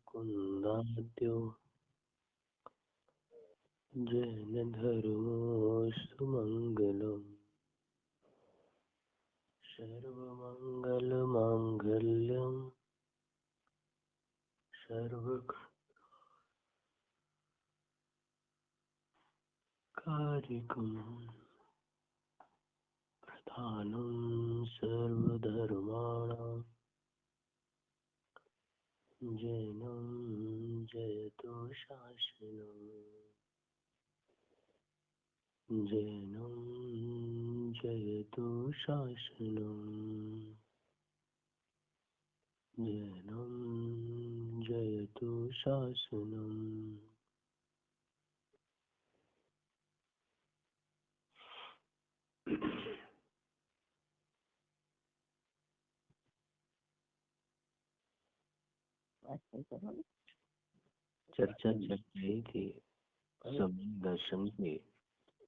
कुन्दाद्यो जैनधर्मोऽस्तु मङ्गलम्। सर्वमङ्गलमाङ्गल्यं सर्वकार्यकं प्रधानं सर्वधर्माणां जैनं जयतु शासनम्। जैनं जयतु शासनम्। जैनं जयतु शासनम्। चर्चा चल रही थी समय दर्शन के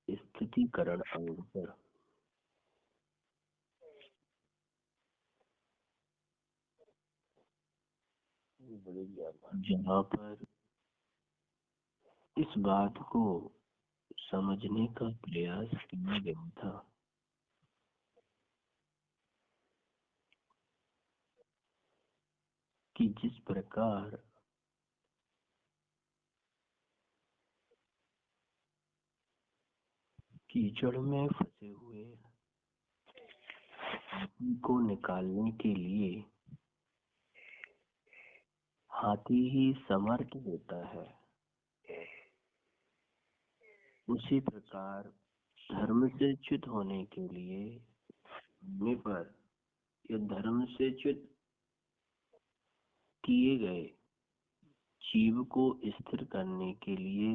स्थितिकरण अंग पर। जहाँ पर इस बात को समझने का प्रयास किया गया था कि जिस प्रकार कीचड़ में फंसे हुए हाथी को निकालने के लिए हाथी ही समर्थ होता है, उसी प्रकार धर्म से च्युत होने के लिए होने पर या धर्म से च्युत किए गए जीव को स्थिर करने के लिए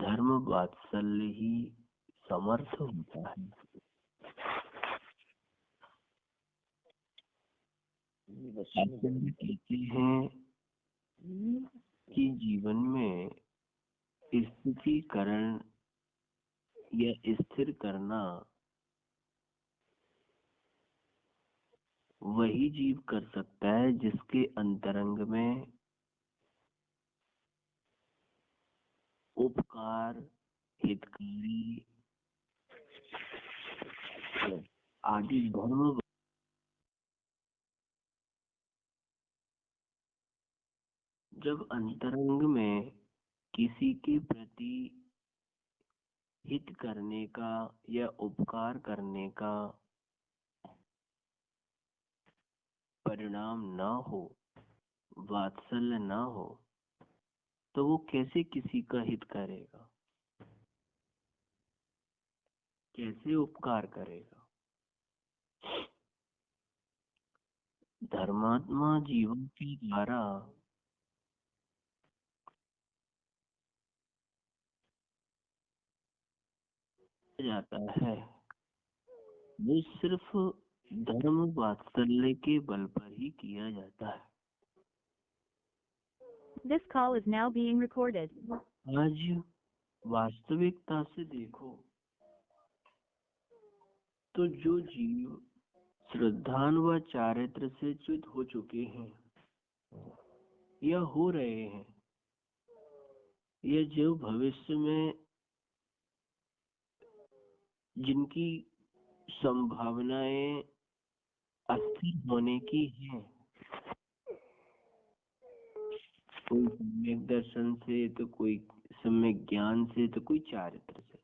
धर्म वात्सल्य ही समर्थ होता है। कहते हैं कि जीवन में स्थितिकरण या स्थिर करना वही जीव कर सकता है जिसके अंतरंग में उपकार, हितकारी आदि धर्म। जब अंतरंग में किसी के प्रति हित करने का या उपकार करने का परिणाम ना हो, वात्सल्य ना हो, तो वो कैसे किसी का हित करेगा, कैसे उपकार करेगा। धर्मात्मा जीवन के द्वारा जाता है, वो सिर्फ धर्म वात्सल्य के बल पर ही किया जाता है। This call is now being recorded. आज वास्तविकता से देखो तो जो जीव श्रद्धान व चारित्र से च्युत हो चुके हैं या हो रहे हैं, या जो भविष्य में जिनकी संभावनाएं अस्थिर होने की हैं, कोई सम्यक दर्शन से, तो कोई सम्यक ज्ञान से, तो कोई चारित्र से,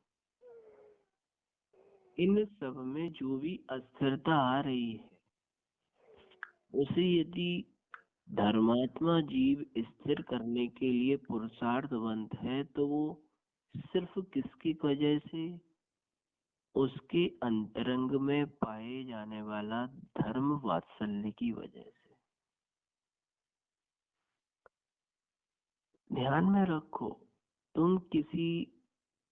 इन सब में जो भी अस्थिरता आ रही है, उसे यदि धर्मात्मा जीव स्थिर करने के लिए पुरुषार्थवंत है, तो वो सिर्फ किसकी वजह से? उसके अंतरंग में पाए जाने वाला धर्म वात्सल्य की वजह से। ध्यान में रखो, तुम किसी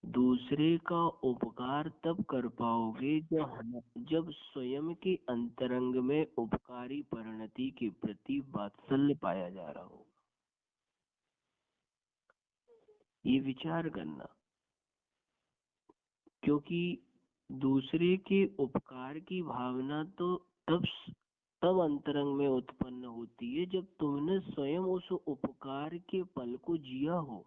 दूसरे का उपकार तब कर पाओगे जब स्वयं के अंतरंग में उपकारी परिणति के प्रति वात्सल्य पाया जा रहा होगा। ये विचार करना, क्योंकि दूसरे के उपकार की भावना तो तब तब अंतरंग में उत्पन्न होती है जब तुमने स्वयं उस उपकार के पल को जिया हो,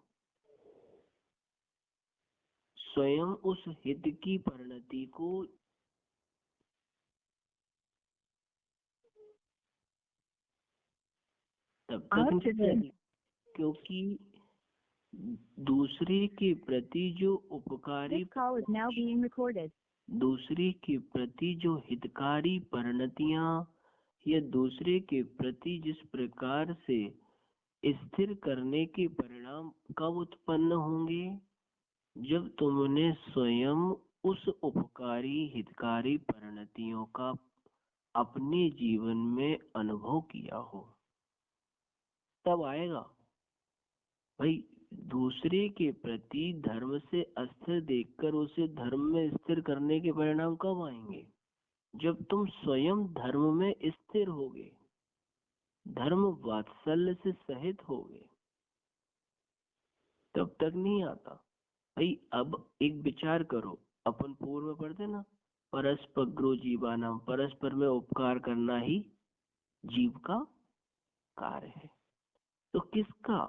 स्वयं उस हित की परिणति को तब तक नहीं चलेगी, क्योंकि दूसरे के प्रति जो उपकारी This call is now being recorded. दूसरे के प्रति जो हितकारी परिणतियां या दूसरे के प्रति जिस प्रकार से स्थिर करने के परिणाम कब उत्पन्न होंगे, जब तुमने स्वयं उस उपकारी हितकारी परिणतियों का अपने जीवन में अनुभव किया हो, तब आएगा। भाई दूसरे के प्रति धर्म से अस्थिर देखकर उसे धर्म में स्थिर करने के परिणाम कब आएंगे, जब तुम स्वयं धर्म में स्थिर होगे, धर्म वात्सल्य से सहित होगे, तब तक नहीं आता। भाई अब एक विचार करो, अपन पूर्व में पढ़ते ना, परस्पग्रो जीवानाम, परस्पर में उपकार करना ही जीव का कार्य है। तो किसका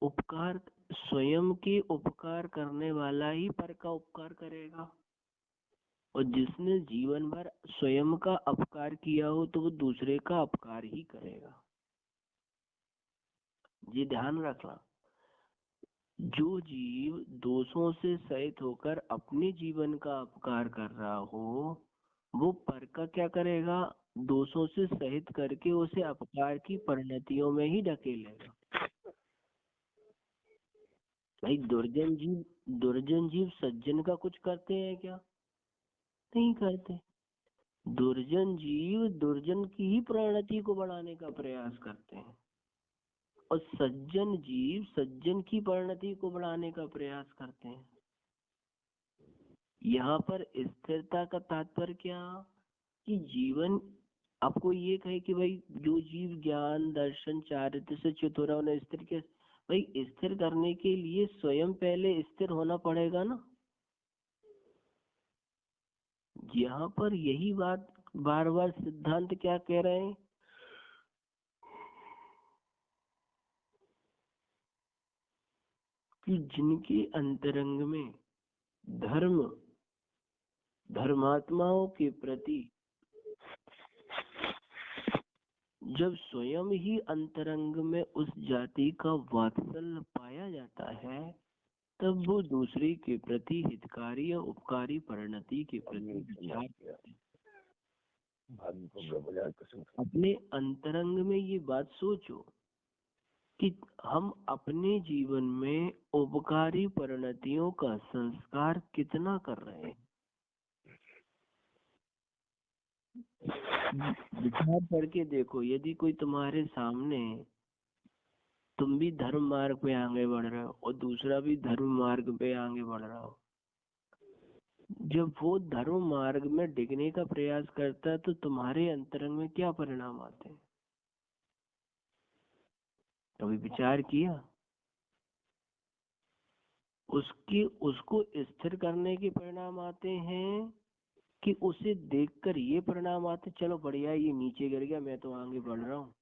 उपकार, स्वयं के उपकार करने वाला ही पर का उपकार करेगा, और जिसने जीवन भर स्वयं का अपकार किया हो तो वो दूसरे का अपकार ही करेगा। ये ध्यान रखना, जो जीव दोषों से सहित होकर अपने जीवन का अपकार कर रहा हो, वो पर का क्या करेगा, दोषों से सहित करके उसे अपकार की परिणतियों में ही ढकेलेगा। भाई दुर्जन जीव सज्जन का कुछ करते हैं क्या? नहीं करते। दुर्जन जीव दुर्जन की ही परिणति को बढ़ाने का प्रयास करते हैं, और सज्जन जीव सज्जन की परिणति को बढ़ाने का प्रयास करते हैं। यहाँ पर स्थिरता का तात्पर्य क्या, कि जीवन आपको ये कहे कि भाई जो जीव ज्ञान दर्शन चारित्र से च्युत हो रहा है उन्हें स्थिर के, भाई स्थिर करने के लिए स्वयं पहले स्थिर होना पड़ेगा ना। यहाँ पर यही बात बार बार सिद्धांत क्या कह रहे हैं, कि जिनके अंतरंग में धर्मात्माओं के प्रति जब स्वयं ही अंतरंग में उस जाति का वात्सल्य पाया जाता है, तब वो दूसरे के प्रति हितकारी या उपकारी परिणति के प्रति विचार करते हैं। अपने अंतरंग में ये बात सोचो कि हम अपने जीवन में उपकारी परिणतियों का संस्कार कितना कर रहे हैं। विचार करके देखो, यदि कोई तुम्हारे सामने, तुम भी धर्म मार्ग पे आगे बढ़ रहे हो और दूसरा भी धर्म मार्ग पे आगे बढ़ रहा हो, जब वो धर्म मार्ग में डिगने का प्रयास करता है तो तुम्हारे अंतरंग में क्या परिणाम आते हैं, कभी विचार किया? उसको स्थिर करने के परिणाम आते हैं, कि उसे देखकर ये परिणाम आते चलो बढ़िया ये नीचे गिर गया मैं तो आगे बढ़ रहा हूँ।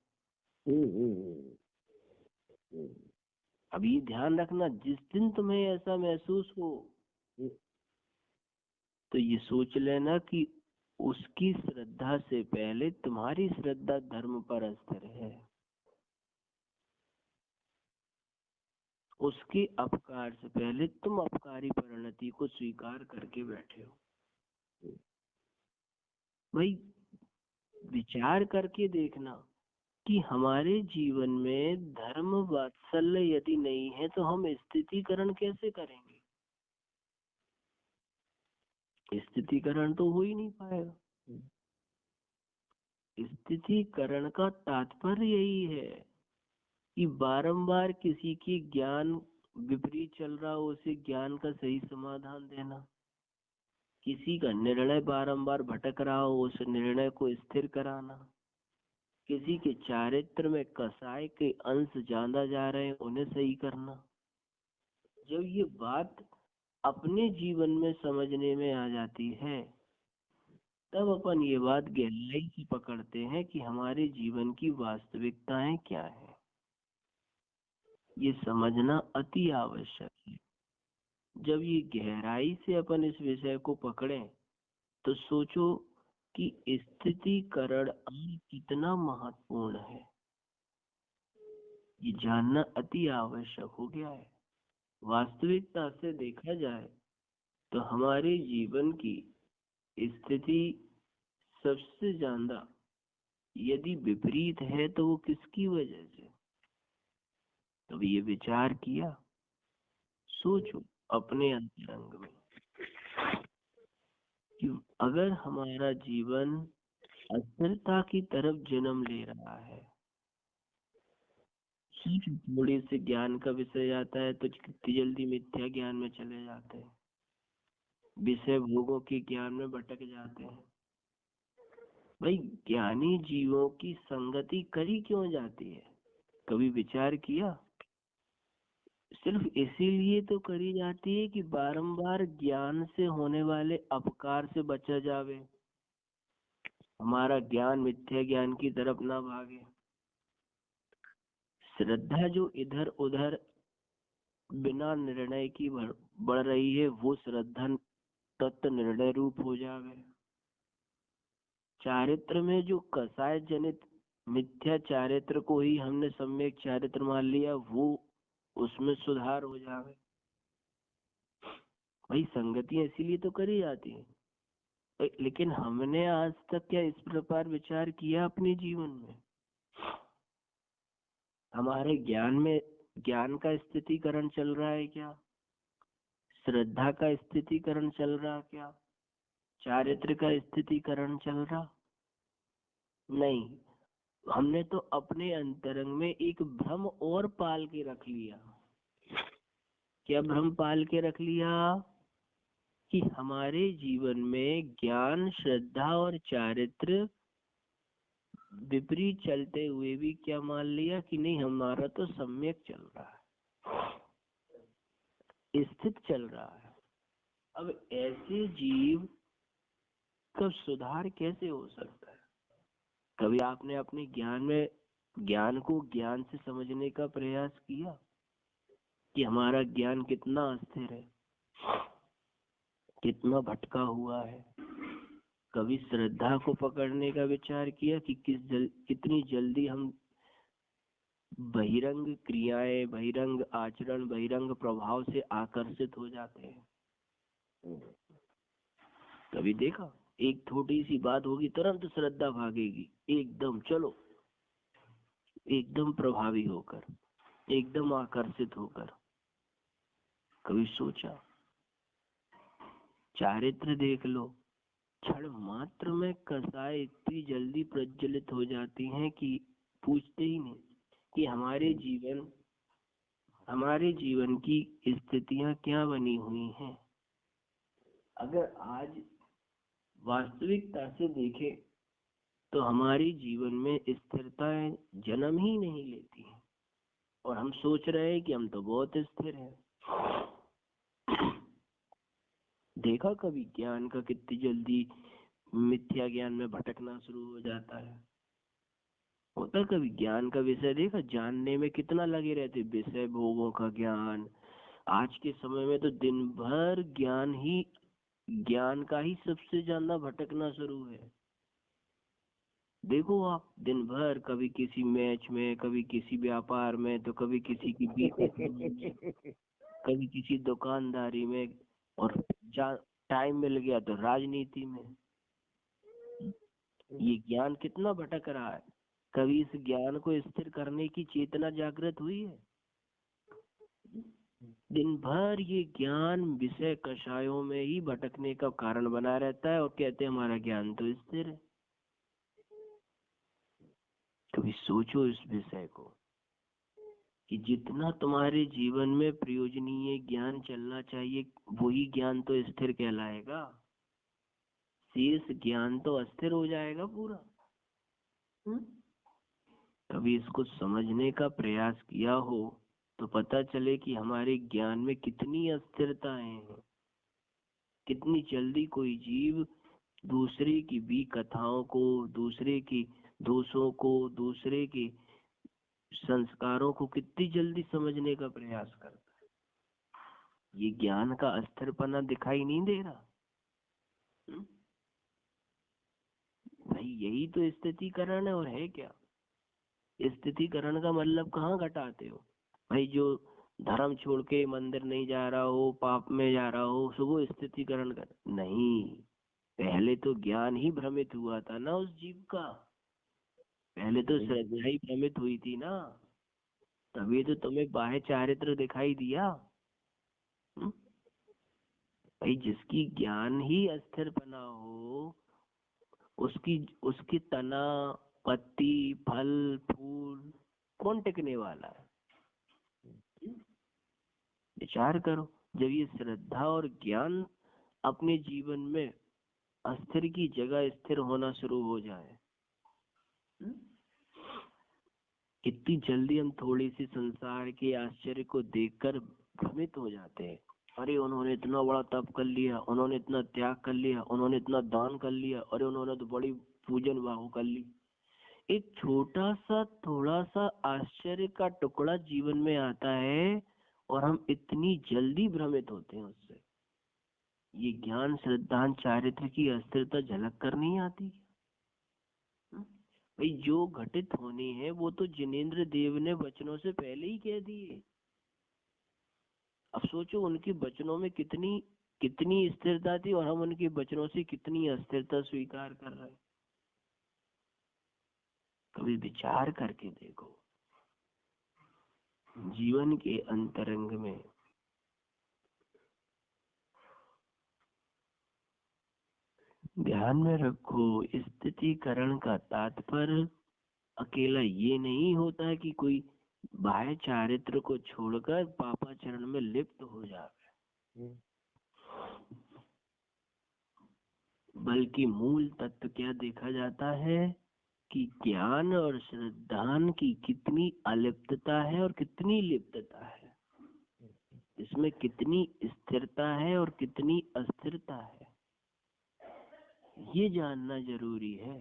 अब ये ध्यान रखना, जिस दिन तुम्हें ऐसा महसूस हो तो ये सोच लेना कि उसकी श्रद्धा से पहले तुम्हारी श्रद्धा धर्म पर स्थिर है, उसके अपकार से पहले तुम अपकारी परिणति को स्वीकार करके बैठे हो। भाई विचार करके देखना कि हमारे जीवन में धर्म वात्सल्य यदि नहीं है तो हम स्थितीकरण कैसे करेंगे? स्थितीकरण तो हो ही नहीं पाएगा। स्थितीकरण का तात्पर्य यही है कि बारंबार किसी की ज्ञान विपरीत चल रहा हो उसे ज्ञान का सही समाधान देना, किसी का निर्णय बारंबार भटक रहा हो उस निर्णय को स्थिर कराना, किसी के चारित्र में कसाय के अंश ज्यादा जा रहे हैं उन्हें सही करना। जब ये बात अपने जीवन में समझने में आ जाती है तब अपन ये बात गहराई से पकड़ते हैं कि हमारे जीवन की वास्तविकताएं क्या है। ये समझना अति आवश्यक है। जब ये गहराई से अपन इस विषय को पकड़ें तो सोचो कि स्थितिकरण कितना महत्वपूर्ण है। ये जानना अति आवश्यक हो गया है। वास्तविकता से देखा जाए तो हमारे जीवन की स्थिति सबसे ज्यादा यदि विपरीत है तो वो किसकी वजह से? कभी ये विचार किया? सोचो अपने अंतरंग में कि अगर हमारा जीवन अस्थिरता की तरफ जन्म ले रहा है, सोचो थोड़े से ज्ञान का विषय आता है तो कितनी जल्दी मिथ्या ज्ञान में चले जाते हैं, विषय भोगों के ज्ञान में भटक जाते हैं। भाई ज्ञानी जीवों की संगति करी क्यों जाती है? कभी विचार किया? सिर्फ इसीलिए तो करी जाती है कि बारंबार ज्ञान से होने वाले अपकार से बचा जावे, हमारा ज्ञान मिथ्या ज्ञान की तरफ ना भागे। श्रद्धा जो इधर उधर बिना निर्णय की बढ़ रही है वो श्रद्धा तत्व निर्णय रूप हो जावे। चारित्र में जो कसाय जनित मिथ्या चारित्र को ही हमने सम्यक चारित्र मान लिया वो उसमें सुधार हो जावे। भाई संगतियां इसीलिए तो करी जाती है। लेकिन हमने आज तक क्या इस प्रकार विचार किया अपने जीवन में? हमारे ज्ञान में ज्ञान का स्थितिकरण चल रहा है क्या? श्रद्धा का स्थितिकरण चल रहा क्या? चारित्र का स्थितिकरण चल रहा? नहीं। हमने तो अपने अंतरंग में एक भ्रम और पाल के रख लिया। क्या भ्रम पाल के रख लिया? कि हमारे जीवन में ज्ञान श्रद्धा और चारित्र विपरीत चलते हुए भी क्या मान लिया कि नहीं हमारा तो सम्यक चल रहा है, स्थित चल रहा है। अब ऐसे जीव का सुधार कैसे हो सकता है? कभी आपने अपने ज्ञान को ज्ञान से समझने का प्रयास किया कि हमारा ज्ञान कितना अस्थिर है, कितना भटका हुआ है? कभी श्रद्धा को पकड़ने का विचार किया कि कितनी जल्दी हम बहिरंग क्रियाएं, बहिरंग आचरण, बहिरंग प्रभाव से आकर्षित हो जाते हैं? कभी देखा? एक छोटी सी बात होगी तुरंत श्रद्धा भागेगी, एकदम चलो, एकदम प्रभावी होकर, एकदम आकर्षित होकर। कभी सोचा? चारित्र देख लो, क्षण मात्र में कसाय इतनी जल्दी प्रज्वलित हो जाती हैं कि पूछते ही नहीं कि हमारे जीवन की स्थितियां क्या बनी हुई हैं। अगर आज वास्तविकता से देखें तो हमारे जीवन में स्थिरताएं जन्म ही नहीं लेती हैं और हम सोच रहे हैं कि हम तो बहुत स्थिर हैं। देखा कभी ज्ञान का कितनी जल्दी मिथ्या ज्ञान में भटकना शुरू हो जाता है? होता कभी ज्ञान का विषय देखा, जानने में कितना लगे रहते, विषय भोगों का ज्ञान। आज के समय में तो दिन भर ज्ञान का ही सबसे ज्यादा भटकना शुरू है। देखो आप दिन भर कभी किसी मैच में, कभी किसी व्यापार में, तो कभी किसी की बीवी कभी किसी दुकानदारी में, और टाइम मिल गया तो राजनीति में। ये ज्ञान कितना भटक रहा है। कभी इस ज्ञान को स्थिर करने की चेतना जागृत हुई है? दिन भर ये ज्ञान विषय कषायों में ही भटकने का कारण बना रहता है और कहते हैं हमारा ज्ञान तो स्थिर है। कभी सोचो इस विषय को कि जितना तुम्हारे जीवन में प्रयोजनीय ज्ञान चलना चाहिए वही ज्ञान तो स्थिर कहलाएगा, शेष ज्ञान तो अस्थिर हो जाएगा पूरा। कभी इसको समझने का प्रयास किया हो तो पता चले कि हमारे ज्ञान में कितनी अस्थिरताएं हैं, कितनी जल्दी कोई जीव दूसरे की भी कथाओं को, दूसरे के दोषों को, दूसरे के संस्कारों को कितनी जल्दी समझने का प्रयास करता है। ये ज्ञान का अस्थिरपना दिखाई नहीं दे रहा? हम्म? भाई यही तो स्थितिकरण है, और है क्या? स्थितिकरण का मतलब कहाँ घटाते हो? भाई जो धर्म छोड़ के मंदिर नहीं जा रहा हो, पाप में जा रहा हो, सो वो स्थितिकरण कर नहीं। पहले तो ज्ञान ही भ्रमित हुआ था ना उस जीव का। पहले तो श्रद्धा ही भ्रमित हुई थी ना, तभी तो तुम्हें बाह्य चारित्र दिखाई दिया। हम्म? भाई जिसकी ज्ञान ही अस्थिर बना हो, उसकी उसकी तना, पत्ती, फल, फूल कौन टिकने वाला है? विचार करो। जब ये श्रद्धा और ज्ञान अपने जीवन में अस्थिर की जगह स्थिर होना शुरू हो जाए, कितनी जल्दी हम थोड़ी सी संसार के आश्चर्य को देखकर भ्रमित हो जाते हैं। अरे उन्होंने इतना बड़ा तप कर लिया, उन्होंने इतना त्याग कर लिया, उन्होंने इतना दान कर लिया, अरे उन्होंने तो बड़ी पूजन भाव कर ली। एक छोटा सा थोड़ा सा आश्चर्य का टुकड़ा जीवन में आता है और हम इतनी जल्दी भ्रमित होते हैं उससे। ये ज्ञान, श्रद्धा, चारित्र की अस्थिरता झलक कर नहीं आती? भाई जो घटित होनी है वो तो जिनेंद्र देव ने वचनों से पहले ही कह दिए। अब सोचो उनके वचनों में कितनी कितनी स्थिरता थी, और हम उनके वचनों से कितनी अस्थिरता स्वीकार कर रहे हैं। कभी विचार करके देखो, जीवन के अंतरंग में ध्यान में रखो। स्थितिकरण का तात्पर्य अकेला ये नहीं होता कि कोई बाह्य चारित्र को छोड़कर पापाचरण में लिप्त हो जाए, बल्कि मूल तत्व क्या देखा जाता है कि ज्ञान और श्रद्धान की कितनी अलिप्तता है और कितनी लिप्तता है, इसमें कितनी स्थिरता है और कितनी अस्थिरता है, ये जानना जरूरी है।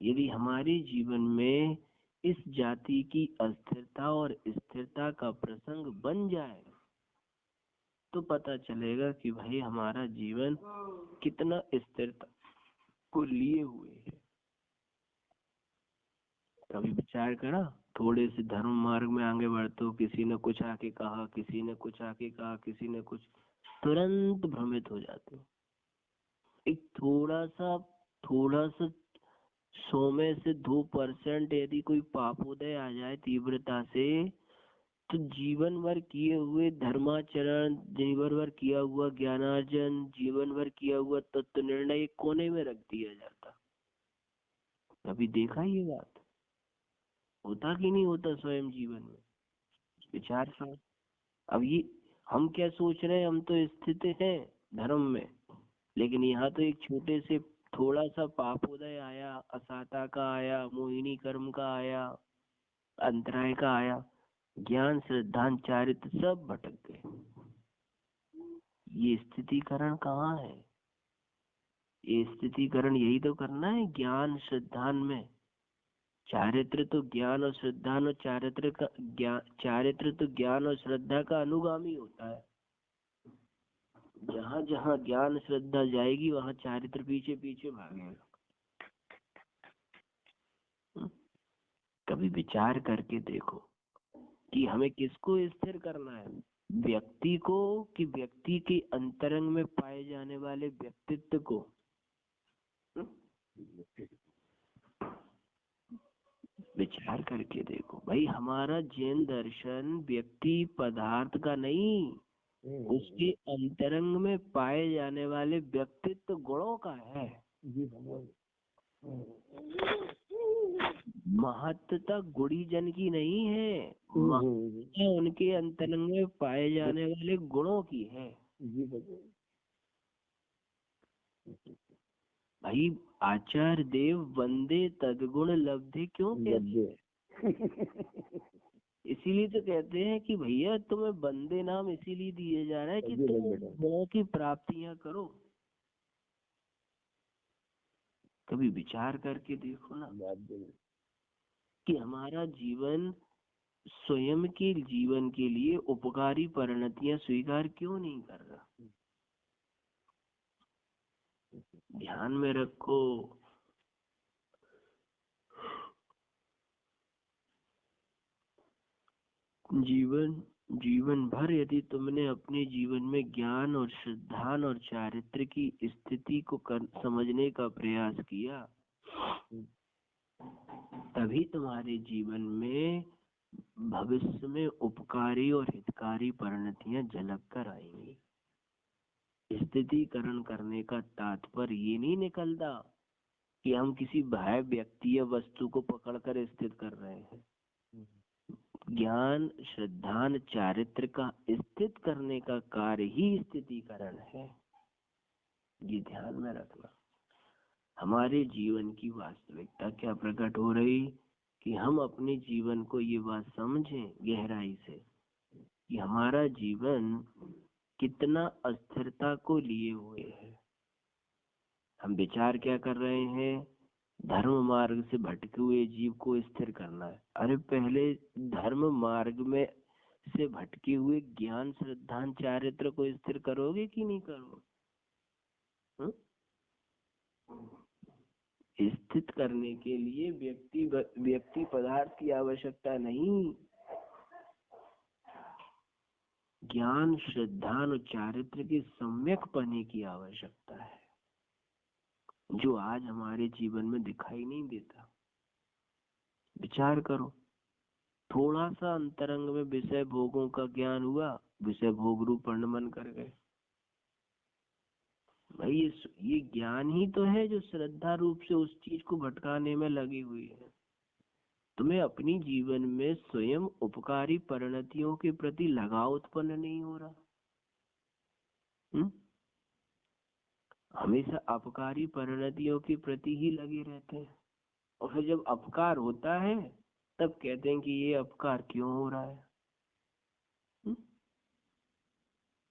यदि हमारे जीवन में इस जाति की अस्थिरता और स्थिरता का प्रसंग बन जाए तो पता चलेगा कि भाई हमारा जीवन कितना स्थिरता को लिए हुए है। कभी विचार करा? थोड़े से धर्म मार्ग में आगे बढ़ते हो, किसी ने कुछ आके कहा, किसी ने कुछ आके कहा, किसी ने कुछ, तुरंत भ्रमित हो जाते हो। एक थोड़ा सा 100 में से 2% यदि कोई पापोदय आ जाए तीव्रता से, तो जीवन भर किए हुए धर्माचरण, जीवन भर किया हुआ ज्ञानार्जन, जीवन भर किया हुआ तत्व निर्णय एक कोने में रख दिया जाता। कभी देखा ये बात? होता कि नहीं होता स्वयं जीवन में? विचार कर। अब ये हम क्या सोच रहे हैं, हम तो स्थित हैं धर्म में, लेकिन यहाँ तो एक छोटे से थोड़ा सा पापोदय आया, असाता का आया, मोहिनी कर्म का आया, अंतराय का आया, ज्ञान, श्रद्धा, चारित्र सब भटक गए। ये स्थितिकरण कहाँ है? ये स्थितिकरण यही तो करना है ज्ञान श्रद्धान में। चारित्र तो ज्ञान और श्रद्धा और चारित्र तो ज्ञान और श्रद्धा का अनुगामी होता है। जहाँ जहाँ ज्ञान श्रद्धा जाएगी वहाँ चारित्र पीछे पीछे भागेगा। कभी विचार करके देखो कि हमें किसको स्थिर करना है, व्यक्ति को कि व्यक्ति के अंतरंग में पाए जाने वाले व्यक्तित्व को? विचार करके देखो भाई, हमारा जैन दर्शन व्यक्ति पदार्थ का नहीं, उसके अंतरंग में पाए जाने वाले व्यक्तित्व गुणों का है। महत्ता गुणीजन की नहीं है, महत्ता उनके अंतरंग में पाए जाने वाले गुणों की है। भाई आचार्य देव वंदे तदगुण लब्धे क्यों कहते हैं? इसीलिए तो कहते हैं कि भैया तुम्हें वंदे नाम इसीलिए दिए जा रहा है कि तुम गुणों की प्राप्तियां करो। कभी विचार करके देखो ना कि हमारा जीवन स्वयं के जीवन के लिए उपकारी परिणतियां स्वीकार क्यों नहीं कर रहा। ध्यान में रखो, जीवन भर यदि तुमने अपने जीवन में ज्ञान और श्रद्धा और चारित्र की स्थिति को समझने का प्रयास किया, तभी तुम्हारे जीवन में भविष्य में उपकारी और हितकारी परिणतियां झलक कर आएंगी। स्थितिकरण करने का तात्पर्य ये नहीं निकलता कि हम किसी बाह्य व्यक्ति या वस्तु को पकड़कर स्थित कर रहे हैं। ज्ञान श्रद्धा चारित्र का स्थित करने का कार्य ही स्थितिकरण है। ये ध्यान में रखना। हमारे जीवन की वास्तविकता क्या प्रकट हो रही कि हम अपने जीवन को ये बात समझें गहराई से कि हमारा जीवन कितना अस्थिरता को लिए हुए है। हम विचार क्या कर रहे हैं, धर्म मार्ग से भटके हुए जीव को स्थिर करना है। अरे पहले धर्म मार्ग में से भटके हुए ज्ञान श्रद्धा चारित्र को स्थिर करोगे कि नहीं करोगे? स्थित करने के लिए व्यक्ति पदार्थ की आवश्यकता नहीं, ज्ञान श्रद्धा और चारित्र के सम्यक पने की आवश्यकता है, जो आज हमारे जीवन में दिखाई नहीं देता। विचार करो, थोड़ा सा अंतरंग में विषय भोगों का ज्ञान हुआ, विषय भोग रूप मन कर गए। भाई ये ज्ञान ही तो है जो श्रद्धा रूप से उस चीज को भटकाने में लगी हुई है। तुम्हें अपनी जीवन में स्वयं उपकारी परिणतियों के प्रति लगाव उत्पन्न नहीं हो रहा। हमेशा अपकारी परिणतियों के प्रति ही लगे रहते हैं, और फिर जब अपकार होता है तब कहते हैं कि ये अपकार क्यों हो रहा है।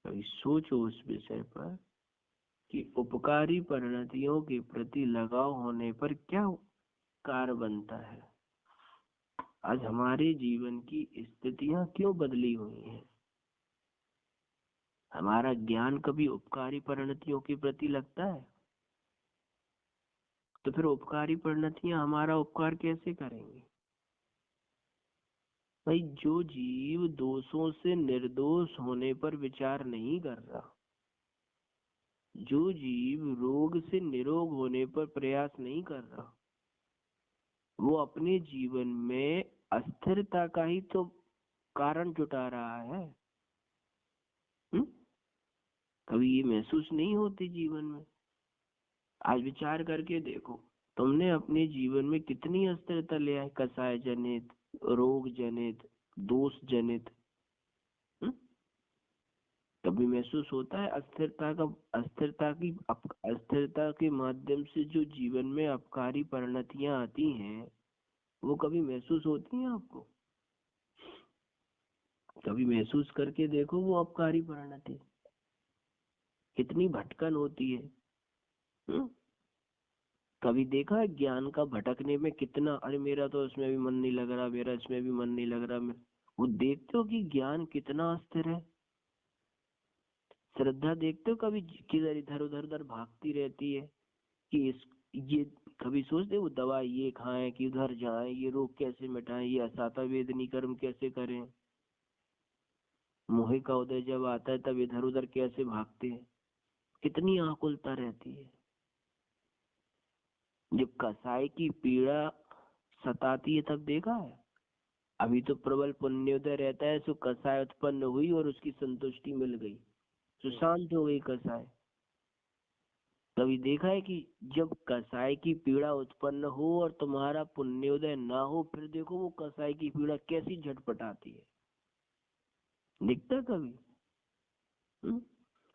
कभी सोचो उस विषय पर कि उपकारी परिणतियों के प्रति लगाव होने पर क्या कार्य बनता है। आज हमारे जीवन की स्थितियां क्यों बदली हुई हैं। हमारा ज्ञान कभी उपकारी परिणतियों के प्रति लगता है, तो फिर उपकारी परिणतियां हमारा उपकार कैसे करेंगे। भाई जो जीव दोषों से निर्दोष होने पर विचार नहीं कर रहा, जो जीव रोग से निरोग होने पर प्रयास नहीं कर रहा, वो अपने जीवन में अस्थिरता का ही तो कारण जुटा रहा है। कभी ये महसूस नहीं होती जीवन में। आज विचार करके देखो, तुमने अपने जीवन में कितनी अस्थिरता ले आए, कसाय जनित, रोग जनित, दोष जनित। कभी महसूस होता है अस्थिरता के माध्यम से जो जीवन में अपकारी परिणतियां आती हैं, वो कभी महसूस होती हैं आपको? कभी महसूस करके देखो वो अपकारी परिणति कितनी भटकन होती है। कभी देखा है ज्ञान का भटकने में कितना, अरे मेरा तो इसमें भी मन नहीं लग रहा, मेरा इसमें भी मन नहीं लग रहा। वो देखते हो कि ज्ञान कितना अस्थिर है। श्रद्धा देखते हो कभी किधर इधर उधर उधर भागती रहती है कि ये कभी सोचते वो दवा ये खाएं कि उधर जाएं, ये रोग कैसे मिटाएं, ये असाता वेदनी कर्म कैसे करें। मोह का उदय जब आता है तब इधर उधर कैसे भागते हैं, कितनी आकुलता रहती है। जब कसाई की पीड़ा सताती है तब देखा है। अभी तो प्रबल पुण्योदय रहता है, सो कसाय उत्पन्न हुई और उसकी संतुष्टि मिल गई, तो शांत हो गई कसाय। कभी देखा है कि जब कसाय की पीड़ा उत्पन्न हो और तुम्हारा पुण्योदय ना हो, फिर देखो वो कसाय की पीड़ा कैसी झटपटाती है। दिखता कभी?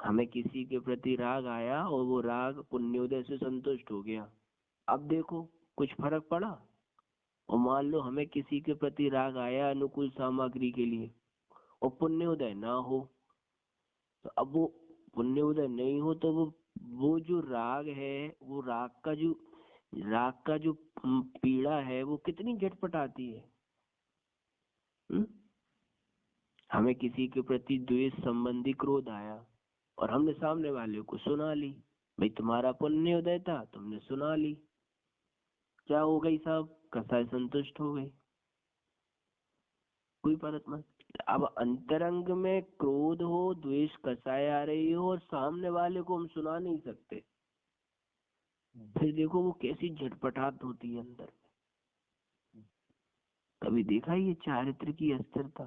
हमें किसी के प्रति राग आया और वो राग पुण्योदय से संतुष्ट हो गया, अब देखो कुछ फर्क पड़ा? और मान लो हमें किसी के प्रति राग आया अनुकूल सामग्री के लिए और पुण्योदय ना हो, तो अब वो पुण्योदय नहीं हो तो वो जो राग है, वो राग का जो राग का जो पीड़ा है वो कितनी झटपटाती है। हमें किसी के प्रति द्वेष संबंधी क्रोध आया और हमने सामने वाले को सुना ली, भाई तुम्हारा पुण्योदय था, तुमने सुना ली, क्या हो गई साहब, कसाई संतुष्ट हो गई, कोई परत मत। अब अंतरंग में क्रोध हो, द्वेष, कसाई आ रही हो और सामने वाले को हम सुना नहीं सकते, फिर देखो वो कैसी झटपटाहट होती है अंदर। कभी देखा ये चारित्र की अस्थिरता?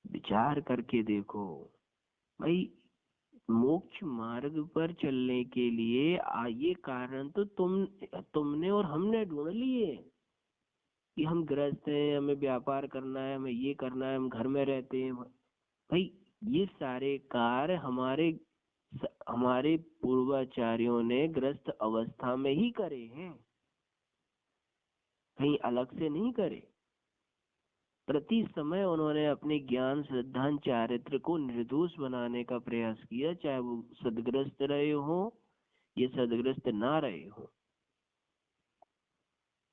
विचार करके देखो भाई, मोक्ष मार्ग पर चलने के लिए ये कारण तो तुमने और हमने ढूंढ लिए कि हम गृहस्थ हैं, हमें व्यापार करना है, हमें ये करना है, हम घर में रहते हैं। भाई ये सारे कार्य हमारे पूर्वाचार्यों ने गृहस्थ अवस्था में ही करे हैं, कहीं अलग से नहीं करे। प्रति समय उन्होंने अपने ज्ञान, श्रद्धा, चारित्र को निर्दोष बनाने का प्रयास किया, चाहे वो सदग्रस्त रहे हो या सदग्रस्त ना रहे हो।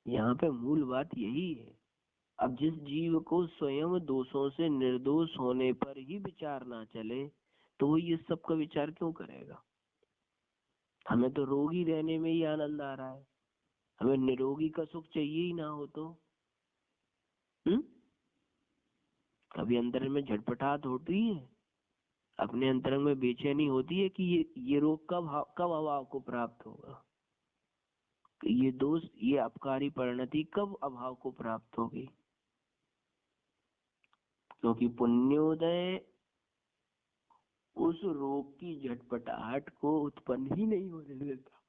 यहाँ पे मूल बात यही है। अब जिस जीव को स्वयं दोषों से निर्दोष होने पर ही विचार ना चले, तो वो ये सब का विचार क्यों करेगा? हमें तो रोगी रहने में ही आनंद आ रहा है, हमें निरोगी का सुख चाहिए ही ना हो तो। कभी अंदर में झटपटाहट होती है, अपने अंतरंग में बेचैनी होती है कि ये रोग कब अभाव को प्राप्त होगा, ये दोष, ये अपकारी परिणति कब अभाव को प्राप्त होगी? क्योंकि पुण्योदय उस रोग की झटपटाहट को उत्पन्न ही नहीं होने देता।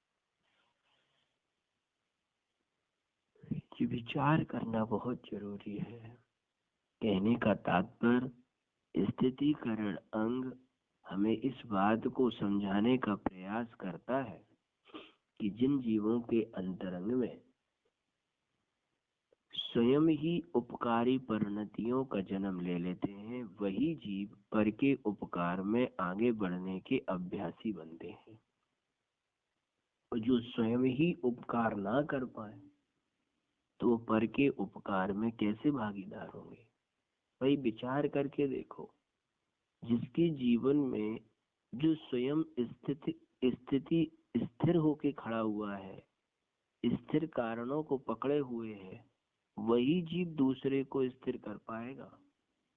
ये विचार करना बहुत जरूरी है। कहने का तात्पर्य, स्थितिकरण अंग हमें इस बात को समझाने का प्रयास करता है कि जिन जीवों के अंतरंग में स्वयं ही उपकारी परिणतियों का जन्म ले लेते हैं, वही जीव पर के उपकार में आगे बढ़ने के अभ्यासी बनते हैं। और जो स्वयं ही उपकार ना कर पाए तो वो पर के उपकार में कैसे भागीदार होंगे? भाई विचार करके देखो, जिसके जीवन में जो स्वयं स्थिति स्थिर होके खड़ा हुआ है, स्थिर कारणों को पकड़े हुए है, वही जीव दूसरे को स्थिर कर पाएगा।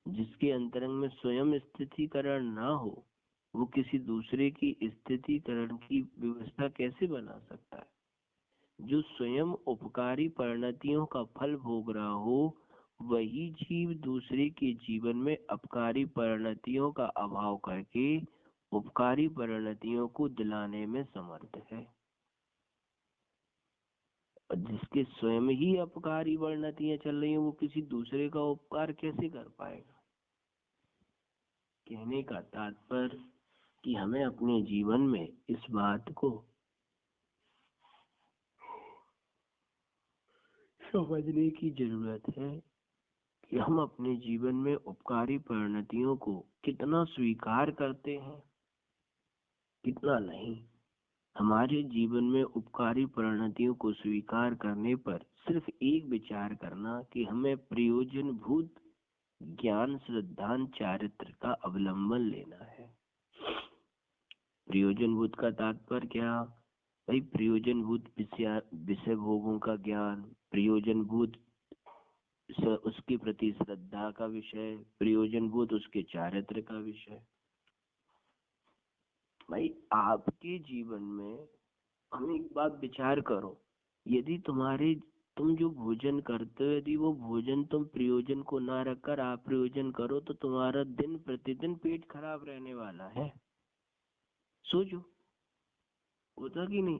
जिसके अंतरंग में स्वयं स्थितिकरण ना हो, वो किसी दूसरे की स्थितिकरण की व्यवस्था कैसे बना सकता है? जो स्वयं उपकारी परिणतियों का फल भोग रहा हो, वही जीव दूसरे के जीवन में अपकारी परिणतियों का अभाव करके उपकारी परिणतियों को दिलाने में समर्थ है। और जिसके स्वयं ही अपकारी परिणतियां चल रही हैं, वो किसी दूसरे का उपकार कैसे कर पाएगा? कहने का तात्पर्य कि हमें अपने जीवन में इस बात को समझने की जरूरत है कि हम अपने जीवन में उपकारी परिणतियों को कितना स्वीकार करते हैं, कितना नहीं। हमारे जीवन में उपकारी परिणतियों को स्वीकार करने पर सिर्फ एक विचार करना कि हमें प्रयोजनभूत ज्ञान, श्रद्धा, चारित्र का अवलंबन लेना है। प्रयोजनभूत का तात्पर्य क्या? भाई प्रयोजनभूत विषय भोगों का ज्ञान, प्रयोजनभूत उसके प्रति श्रद्धा का विषय, प्रयोजनभूत उसके चारित्र का विषय। भाई आपके जीवन में हम एक बात विचार करो, यदि तुम जो भोजन करते हो, यदि वो भोजन तुम प्रयोजन को ना रखकर आप प्रयोजन करो, तो तुम्हारा दिन प्रतिदिन पेट खराब रहने वाला है। सोचो, होता कि नहीं?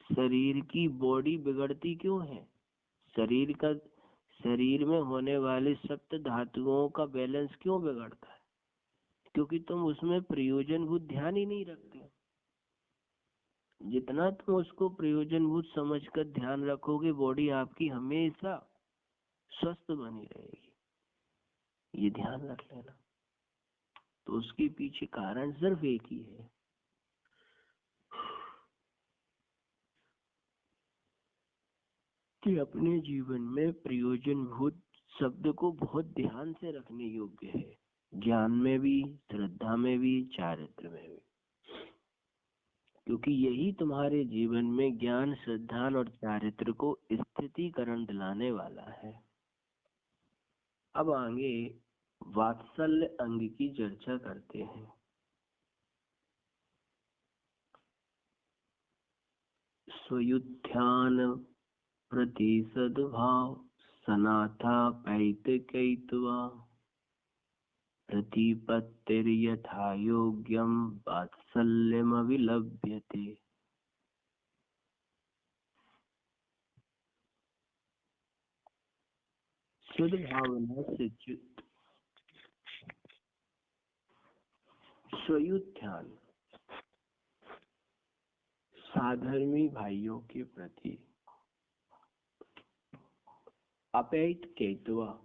शरीर की बॉडी बिगड़ती क्यों है? शरीर में होने वाले सप्त धातुओं का बैलेंस क्यों बिगड़ता है? क्योंकि तुम उसमें प्रयोजनभूत ध्यान ही नहीं रखते। जितना तुम उसको प्रयोजनभूत समझकर ध्यान रखोगे, बॉडी आपकी हमेशा स्वस्थ बनी रहेगी। ये ध्यान रख लेना। तो उसके पीछे कारण सिर्फ एक ही है, कि अपने जीवन में प्रयोजनभूत शब्द को बहुत ध्यान से रखने योग्य है, ज्ञान में भी, श्रद्धा में भी, चारित्र में भी, क्योंकि यही तुम्हारे जीवन में ज्ञान, श्रद्धा और चारित्र को स्थितिकरण दिलाने वाला है। अब आगे वात्सल्य अंग की चर्चा करते हैं। स्वयुत्थान प्रति सद्भाव सनाथा पैतकैत्वा प्रतिपत्तिर्यथा योग्यं वात्सल्यमविलभ्यते। सद्भावना से चित्त, स्वयुत्थान साधर्मी भाइयों के प्रति, अपैत केतवा